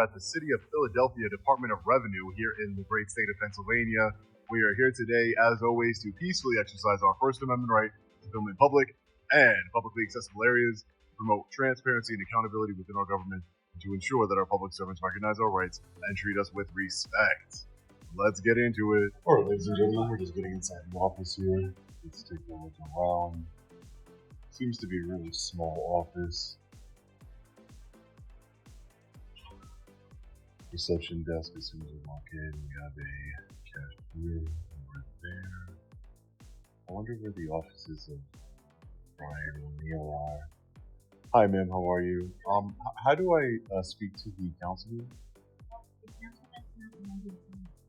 At the City of Philadelphia Department of Revenue here in the great state of Pennsylvania. We are here today, as always, to peacefully exercise our First Amendment right to film in public and publicly accessible areas, promote transparency and accountability within our government, and to ensure that our public servants recognize our rights and treat us with respect. Let's get into it. All right, ladies and gentlemen, we're just getting inside the office here. Let's take a look around. Seems to be a really small office. Reception desk, as soon as we walk in, we have a cashier right there. I wonder where the offices of Brian and Neil are. Hi ma'am, how are you? How do I speak to the councilman?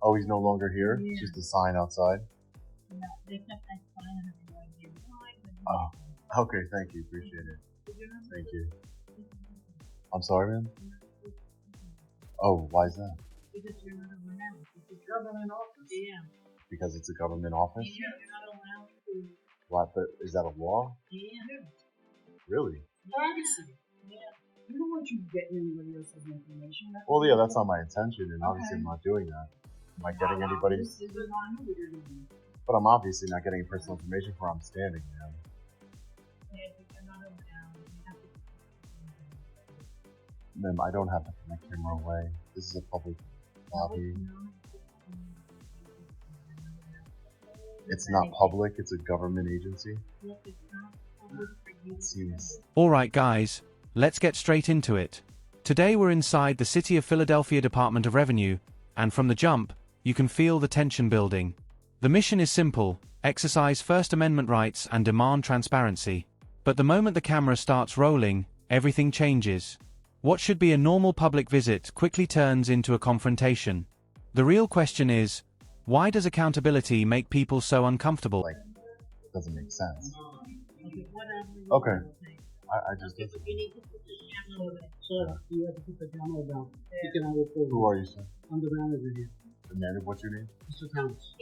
Oh, he's no longer here? Yeah. Just a sign outside? Yeah, they kept that sign and everyone gave it. Oh, okay, thank you, appreciate it. Thank you. I'm sorry, ma'am? Oh, why is that? Because you're not allowed. It's a government office. Yeah. Because it's a government office? Yeah, you're not allowed to. What? But is that a law? Yeah. Really? Privacy. Yeah. You don't want you getting anybody else's information. Well, yeah, that's not my intention, and obviously I'm not doing that. Am I getting anybody's? But I'm obviously not getting personal information where I'm standing, man. Yeah, but you're not allowed. You have to. Ma'am, I don't have to put my camera away. This is a public lobby. It's not public, it's a government agency. It seems. Alright guys, let's get straight into it. Today we're inside the City of Philadelphia Department of Revenue, and from the jump, you can feel the tension building. The mission is simple: exercise First Amendment rights and demand transparency. But the moment the camera starts rolling, everything changes. What should be a normal public visit quickly turns into a confrontation. The real question is, why does accountability make people so uncomfortable? Like, it doesn't make sense. Okay. I just did. You need to put the camera over there. Sir, you have to put the camera down. You cannot record. Who are you, sir? I'm the manager here. The manager, what's your name? Mr. Thomas.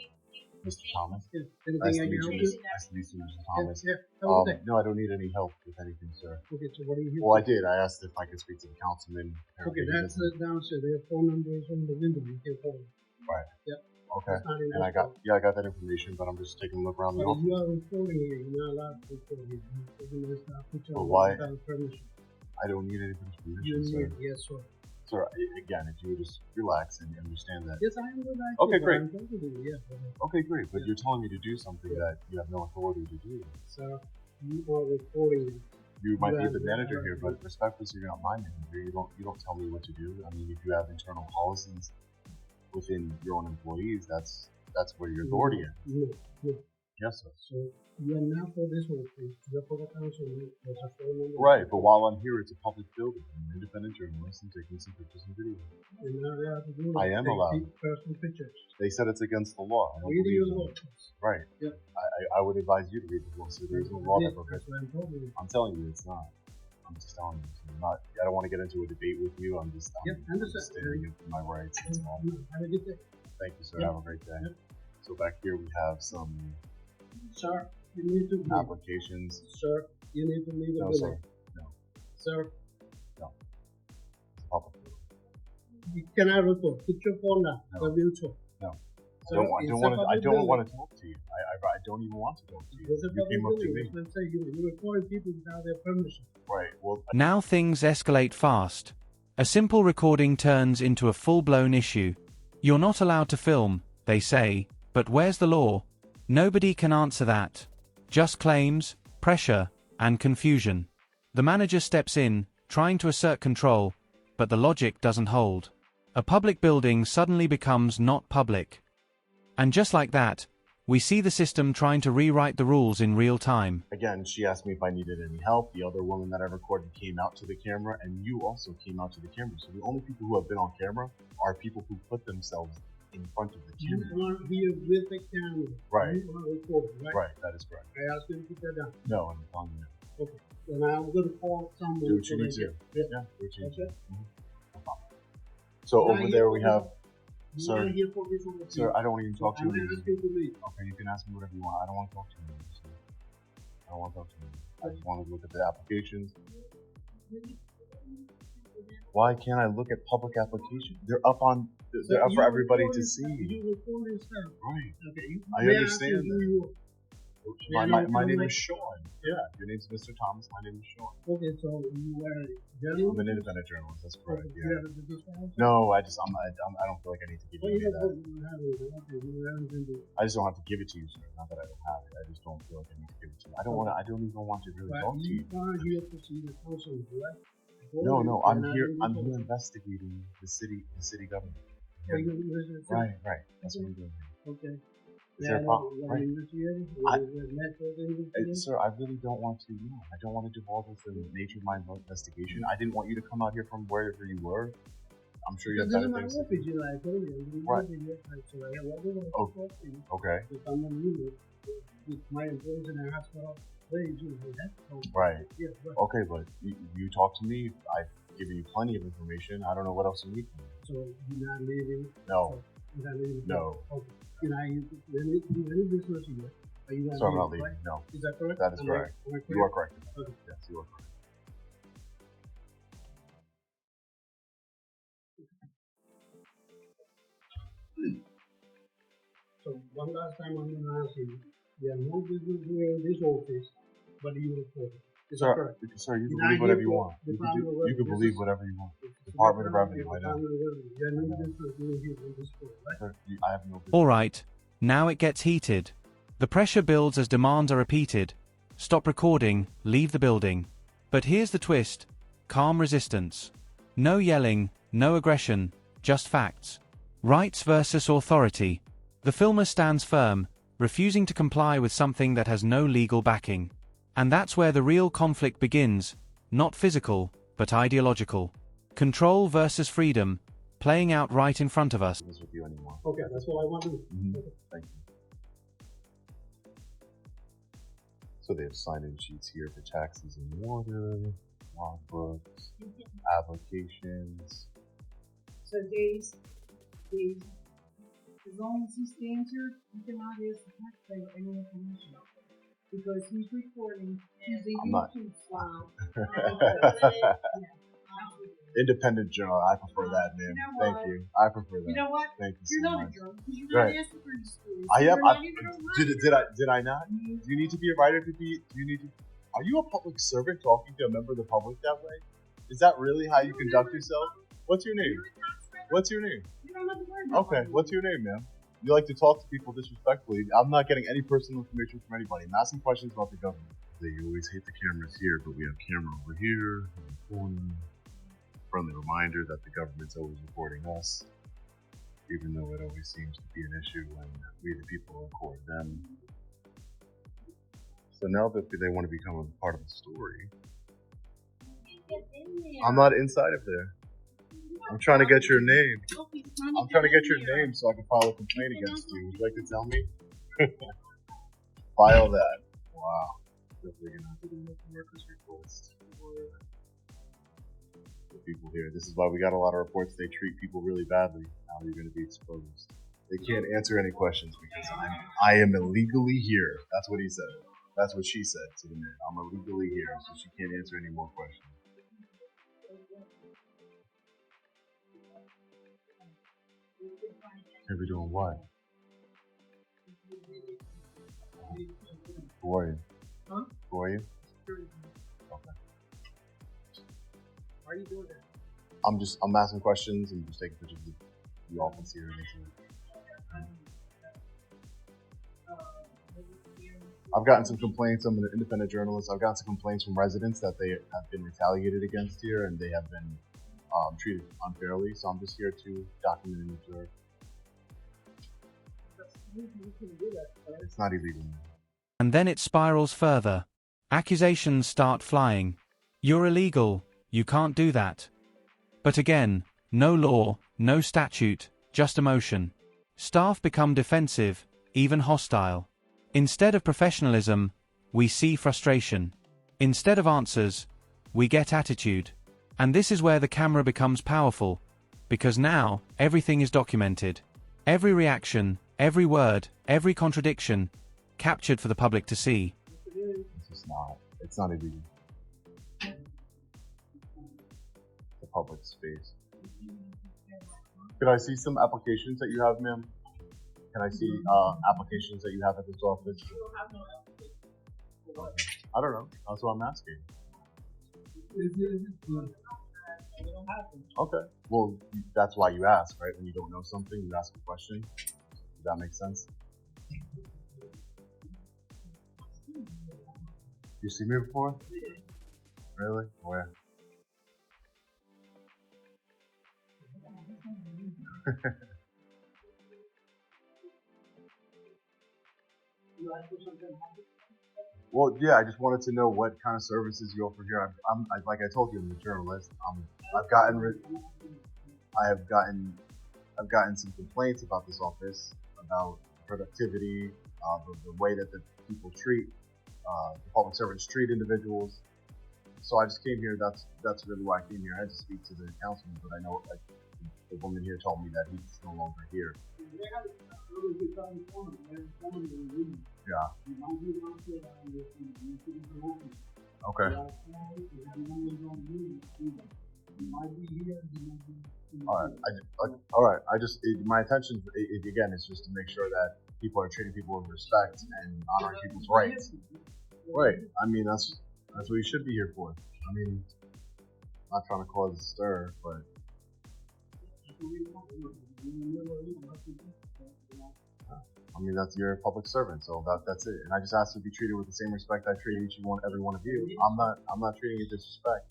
Mr. Thomas? Yeah. Nice Anything I to meet can you, help you? Nice to meet you, Mr. Thomas. Yeah. No, I don't need any help with anything, sir. Okay, so what are you here Well, for? I did. I asked if I could speak to the councilman. Okay, that's downstairs. There are phone numbers on the window. You can call them. Right. Yep. Okay. That's not in And that I got that information, but I'm just taking a look around the phone. office. You are recording here. You're not allowed to record here. You're not put you But on why? without permission. I don't need anybody's You permission, sir. need, yes, sir. Sir, again, if you would just relax and understand that. Yes, I am relaxed. Okay, great. I'm talking to you, yeah. Okay, great. But you're telling me to do something that you have no authority to do. Sir, you are recording. You might be have the manager here, right. but respectfully, you're not my manager. You don't tell me what to do. I mean, if you have internal policies within your own employees, that's where your authority is. No. Yes, sir. So you are not for this whole place. You're for the council. There's a phone number. Right, but while I'm here, it's a public building. I'm an independent journalist and taking some pictures and videos. You're not allowed to do that. I am allowed. Personal pictures. They said it's against the law. I don't Read believe your them. law. Right. Yep. I would advise you to read the law, so there's no law that That's prohibits. what I'm talking about. I'm telling you, it's not. I'm just telling you. So I don't want to get into a debate with you. I'm just standing up for my rights. That's all. Have a good day. Thank you, sir. Yep. Have a great day. Yep. So back here we have some Sir, you need to leave. applications. Sir, you need to leave the No, building. sir. No. Sir, It's a public building. you cannot record. Put your phone down. No. The virtual. No. Sir, I it's a don't public want to talk to you. I don't even want to talk to you. It's a You public came up to building. me. That's what I'm saying. You're recording people without their permission. Right. Well, Now things escalate fast. A simple recording turns into a full-blown issue. You're not allowed to film, they say, but where's the law? Nobody can answer that. Just claims, pressure, and confusion. The manager steps in, trying to assert control, but the logic doesn't hold. A public building suddenly becomes not public. And just like that, we see the system trying to rewrite the rules in real time. again, she asked me if I needed any help. The other woman that I recorded came out to the camera, and you also came out to the camera. So the only people who have been on camera are people who put themselves in front of the You camera. are here with the camera. Right. You are recording, right? Right, that is correct. I asked you to put that down. No, I'm telling you. Okay. Then I'm going to call someone. Do what you need to. Yeah. Yeah, do what you need to. Okay. Mhm. No problem. So Now over you- there we have, You Sir. are here for this one. sir, I don't even talk to I'm you. asking you to leave. Okay, you can ask me whatever you want. I don't want to talk to you. Sir. I don't want to talk to you. I just want to look at the applications. Why can't I look at public applications? They're up on. They're up for everybody to see. You record yourself. Right. Okay. I understand that. My name is Sean. Yeah. Your name's Mr. Thomas. My name is Sean. Okay, so you are a I'm journalist? an independent journalist. That's correct. You Yeah. have a business license? No, I don't feel like I need to give Well, you you any of that. don't have it. Okay, you haven't been to. I just don't have to give it to you, sir. Not that I don't have it. I just don't feel like I need to give it to you. I don't even want to really talk to You you. are here to see the council, correct? No, You're I'm not here. in I'm the here council. investigating the city government. Oh, you're Right. That's what I'm doing. Okay. Is there a problem? Right. Right. Sir, I really don't want to. No, I don't want to divulge the nature of my investigation. I didn't want you to come out here from wherever you were. I'm sure you have better things to do. Right. Oh, okay. If I'm on you, with my employees in the hospital, they do that. Right. Yeah, right. Okay, but you talk to me. I've given you plenty of information. I don't know what else you need from me. So you're not leaving? No. You're not leaving? No. Okay. You know, you do any business here. Are you not So I'm not leaving, leaving. right? No. Is that correct? That is correct. You are correct. Okay. Yes, you are correct. So one last time I'm going to ask you, you have no business here in this office, but you report it. Is that correct? Sir, you can Now believe whatever you you- want. You Department of can Revenue. believe whatever you want. Department of Revenue, I know. Department of Revenue. You have no business doing here in this court, right? Sir, I have no business. Alright, now it gets heated. The pressure builds as demands are repeated. Stop recording, leave the building. But here's the twist: calm resistance. No yelling, no aggression, just facts. Rights versus authority. The filmer stands firm, refusing to comply with something that has no legal backing. And that's where the real conflict begins, not physical, but ideological. Control versus freedom, playing out right in front of us. Business with you anymore. Okay, that's what I want to do. Thank you. So they have sign-in sheets here for taxes and water, logbooks, applications. So days, as long as he stands here, you cannot ask the taxpayer any information. Because he's recording, he's a I'm not- YouTube slot. Independent journal. I prefer that, man. You know Thank what? you. I prefer that. You know what? Thank you You're so not a much. journalist, because you're not Right. asking for these stories. I am. You're not even a writer. Did I not? Do you need to be a writer to be? Do you need to? Are you a public servant talking to a member of the public that way? Is that really how you conduct yourself? What's your name? You're a taxpayer. What's your name? You don't have to worry about Okay. it. What's your name, ma'am? You like to talk to people disrespectfully. I'm not getting any personal information from anybody. I'm asking questions about the government. They always hate the cameras here, but we have camera over here in the corner. Friendly reminder that the government's always recording us, even though it always seems to be an issue when we the people record them. So now that they want to become a part of the story, I'm not inside of there. I'm trying to get your name. I'm trying to get your name so I can file a complaint against you. Would you like to tell me? File that. Wow. Definitely gonna have to do a workers' request for the people here. This is why we got a lot of reports. They treat people really badly. Now you're gonna be exposed. They can't answer any questions because I am illegally here. That's what he said. That's what she said to the man. I'm illegally here, so she can't answer any more questions. Ever doing what? Who are you? Huh? Who are you? Security. Okay. Why are you doing that? I'm asking questions and just taking pictures of you all can see everything. I've gotten some complaints. I'm an independent journalist. I've gotten some complaints from residents that they have been retaliated against here and they have been treated unfairly. So I'm just here to document and observe. It's not illegal. And then it spirals further. Accusations start flying. You're illegal, you can't do that. But again, no law, no statute, just emotion. Staff become defensive, even hostile. Instead of professionalism, we see frustration. Instead of answers, we get attitude. And this is where the camera becomes powerful, because now everything is documented. Every reaction, every word, every contradiction, captured for the public to see. It's not illegal. The public space. Could I see some applications that you have, ma'am? Can I see applications that you have at this office? We don't have no application. For what? I don't know. That's what I'm asking. We don't have them. Okay. Well, that's why you ask, right? When you don't know something, you ask a question. Does that make sense? You see me before? Really? Where? Well, yeah, I just wanted to know what kind of services you offer here. Like I told you, I'm a journalist. I've gotten some complaints about this office, about productivity, the way that the people treat, the public servants treat individuals. So I just came here. That's really why I came here. I had to speak to the councilman, but I know like the woman here told me that he's no longer here. Yeah. Okay. All right. My intention, again, is just to make sure that people are treating people with respect and honoring people's rights. Right. I mean, that's what you should be here for. I mean, I'm not trying to cause a stir, but. I mean, you're a public servant, so that's it. And I just asked to be treated with the same respect I treat every one of you. I'm not treating you with disrespect.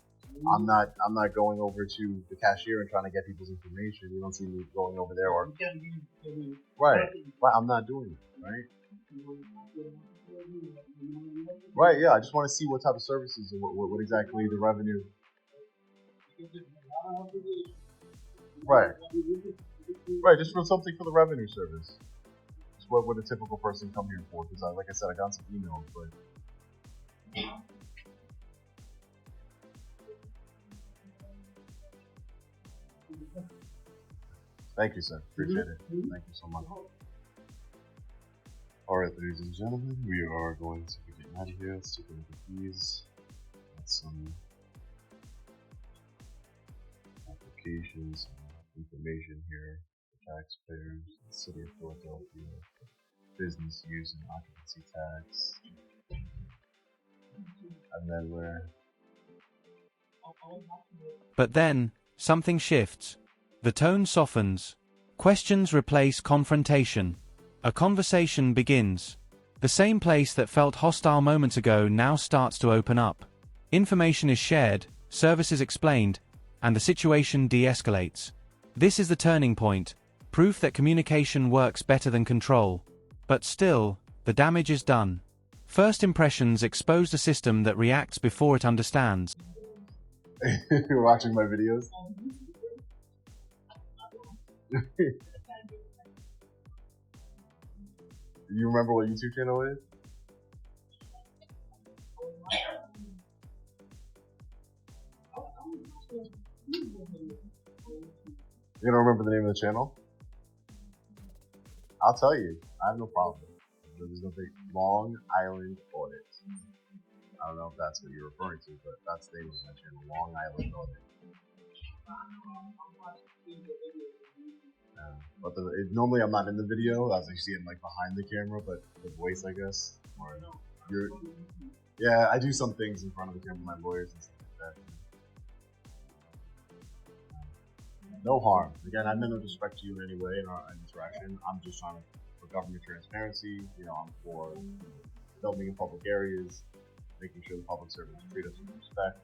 I'm not going over to the cashier and trying to get people's information. You don't see me going over there or right. I'm not doing it, right? Right, yeah. I just want to see what type of services and what exactly the revenue. Right. Right, just for something for the revenue service. Just what would a typical person come here for? Because, like I said, I got some emails, but. Thank you, sir. Appreciate it. Thank you so much. Alright, ladies and gentlemen, we are going to be getting out of here. Let's take a look at these. Got some applications, information here for taxpayers, the City of Philadelphia, business use and occupancy tax. And then But then, something shifts. The tone softens. Questions replace confrontation. A conversation begins. The same place that felt hostile moments ago now starts to open up. Information is shared, services explained, and the situation de-escalates. This is the turning point, proof that communication works better than control. But still, the damage is done. First impressions exposed a system that reacts before it understands. You're watching my videos? You remember what YouTube channel is? You don't remember the name of the channel? I'll tell you. I have no problem. There's nothing. Long Island Audit. I don't know if that's what you're referring to, but that's the name of my channel. Long Island Audit. But normally I'm not in the video. As you see, I'm like behind the camera, but the voice, I guess. Or yeah, I do some things in front of the camera, my lawyers and stuff like that. No harm. Again, I meant no disrespect to you in any way in our interaction. I'm just trying to, for government transparency. I'm for filming in public areas, making sure the public servants treat us with respect.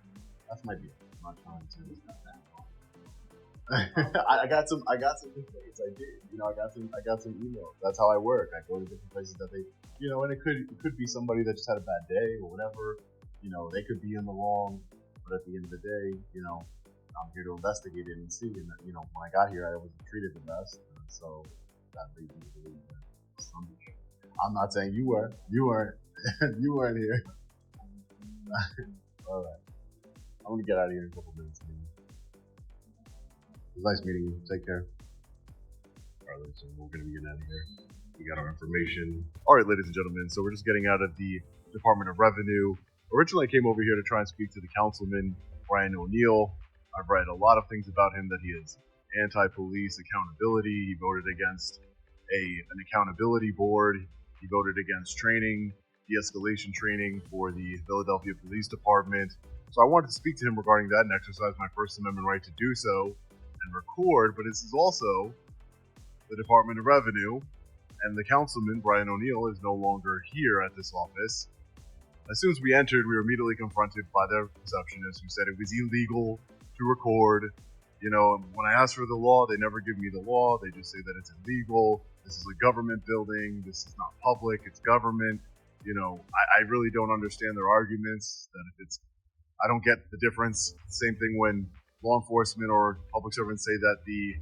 That's my deal. I'm not trying to. I got some complaints. I did. I got some emails. That's how I work. I go to different places that they, and it could be somebody that just had a bad day or whatever. They could be in the wrong, but at the end of the day, I'm here to investigate it and see. And when I got here, I wasn't treated the best, so that leads me to believe that. I'm not saying you were. You weren't. You weren't here. All right. I'm gonna get out of here in a couple minutes. It was nice meeting you. Take care. Alright, so we're going to be getting out of here. We got our information. Alright, ladies and gentlemen, so we're just getting out of the Department of Revenue. Originally, I came over here to try and speak to the councilman, Brian O'Neill. I've read a lot of things about him, that he is anti-police accountability. He voted against an accountability board. He voted against training, de-escalation training for the Philadelphia Police Department. So I wanted to speak to him regarding that and exercise my First Amendment right to do so and record, but this is also the Department of Revenue, and the councilman, Brian O'Neill, is no longer here at this office. As soon as we entered, we were immediately confronted by the receptionist, who said it was illegal to record. You know, when I ask for the law, they never give me the law. They just say that it's illegal. This is a government building. This is not public. It's government. You know, I really don't understand their arguments. That if it's, I don't get the difference. Same thing when law enforcement or public servants say that the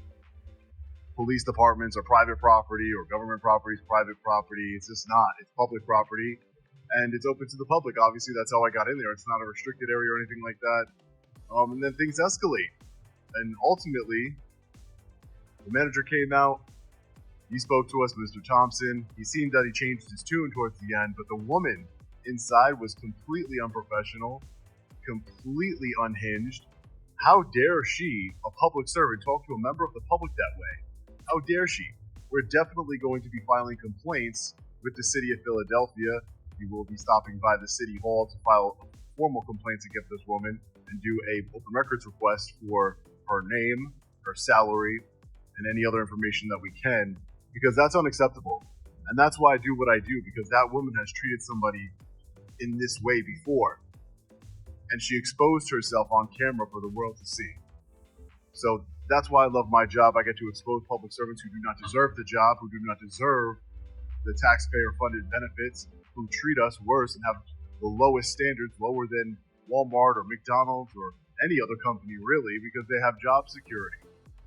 police departments are private property or government property is private property. It's just not. It's public property, and it's open to the public. Obviously, that's how I got in there. It's not a restricted area or anything like that. And then things escalate. And ultimately, the manager came out. He spoke to us, Mr. Thompson. He seemed that he changed his tune towards the end, but the woman inside was completely unprofessional, completely unhinged. How dare she, a public servant, talk to a member of the public that way? How dare she? We're definitely going to be filing complaints with the city of Philadelphia. We will be stopping by the city hall to file formal complaints against this woman and do a open records request for her name, her salary, and any other information that we can, because that's unacceptable. And that's why I do what I do, because that woman has treated somebody in this way before. And she exposed herself on camera for the world to see. So that's why I love my job. I get to expose public servants who do not deserve the job, who do not deserve the taxpayer-funded benefits, who treat us worse and have the lowest standards, lower than Walmart or McDonald's or any other company, really, because they have job security.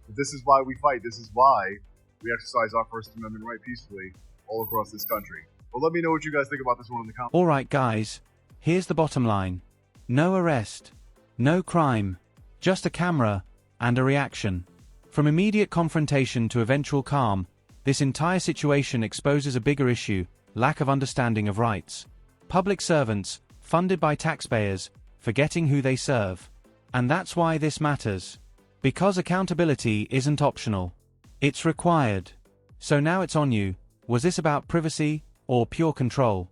But this is why we fight. This is why we exercise our First Amendment right peacefully all across this country. Well, let me know what you guys think about this one in the comments. Alright guys, here's the bottom line. No arrest, no crime, just a camera, and a reaction. From immediate confrontation to eventual calm, this entire situation exposes a bigger issue: lack of understanding of rights. Public servants, funded by taxpayers, forgetting who they serve. And that's why this matters. Because accountability isn't optional. It's required. So now it's on you. Was this about privacy, or pure control?